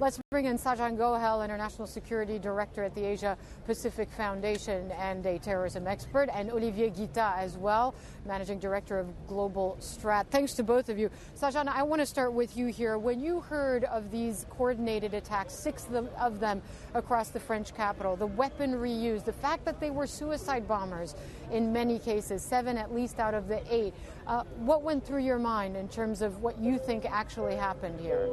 Let's bring in Sajan Gohel, International Security Director at the Asia Pacific Foundation and a terrorism expert, and Olivier Guita as well, Managing Director of Global Strat. Thanks to both of you. Sajan, I want to start with you here. When you heard of these coordinated attacks, 6 of them across the French capital, the weaponry used, the fact that they were suicide bombers in many cases, 7 at least out of the 8, what went through your mind in terms of what you think actually happened here?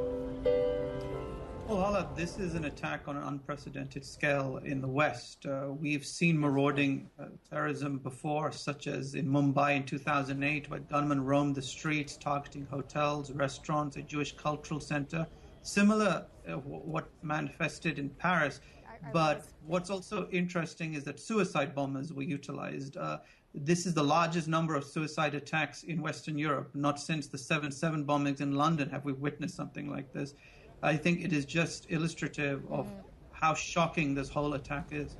Well, Hala, this is an attack on an unprecedented scale in the West. We've seen marauding terrorism before, such as in Mumbai in 2008, where gunmen roamed the streets, targeting hotels, restaurants, a Jewish cultural center. Similar what manifested in Paris. But what's also interesting is that suicide bombers were utilized. This is the largest number of suicide attacks in Western Europe. Not since the 7/7 bombings in London have we witnessed something like this. I think it is just illustrative of how shocking this whole attack is.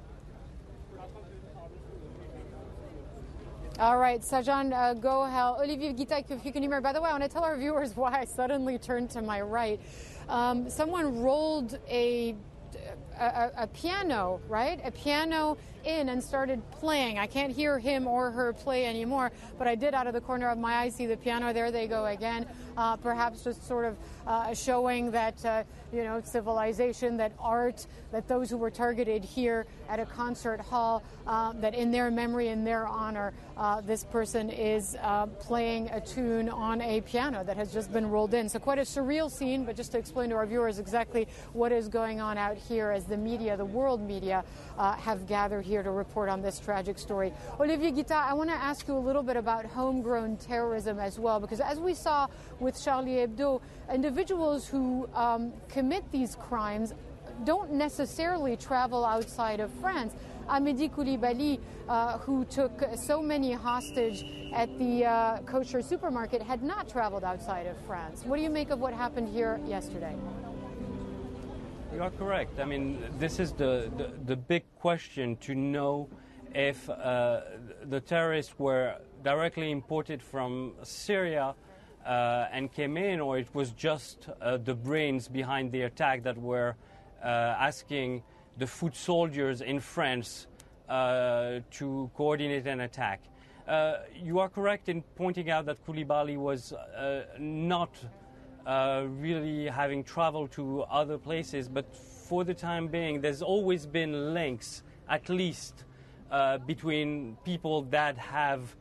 All right, Sajan Gohel, Olivier Guita, if you can hear me. By the way, I want to tell our viewers why I suddenly turned to my right. Someone rolled a piano, right? A piano in and started playing. I can't hear him or her play anymore, but I did out of the corner of my eye see the piano. There they go again. Perhaps just sort of showing that, civilization, that art, that those who were targeted here at a concert hall, that in their memory, in their honor, this person is playing a tune on a piano that has just been rolled in. So quite a surreal scene, but just to explain to our viewers exactly what is going on out here as the media, the world media, have gathered here to report on this tragic story. Olivier Guita, I want to ask you a little bit about homegrown terrorism as well, because as we saw with Charlie Hebdo, individuals who commit these crimes don't necessarily travel outside of France. Amédi Coulibaly, who took so many hostage at the kosher supermarket, had not traveled outside of France. What do you make of what happened here yesterday? You are correct. I mean, this is the big question, to know if the terrorists were directly imported from Syria and came in, or it was just the brains behind the attack that were asking the foot soldiers in France to coordinate an attack. You are correct in pointing out that Coulibaly was not really having traveled to other places, but for the time being, there's always been links, at least, between people that have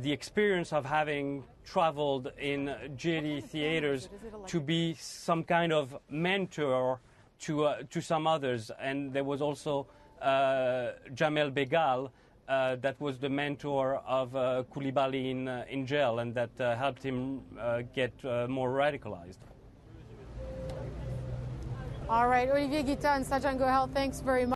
the experience of having traveled in jihadi theaters to be some kind of mentor to some others. And there was also Jamel Begal, that was the mentor of Coulibaly in jail, and that helped him get more radicalized. All right, Olivier Guita and Sajan Gohel, thanks very much.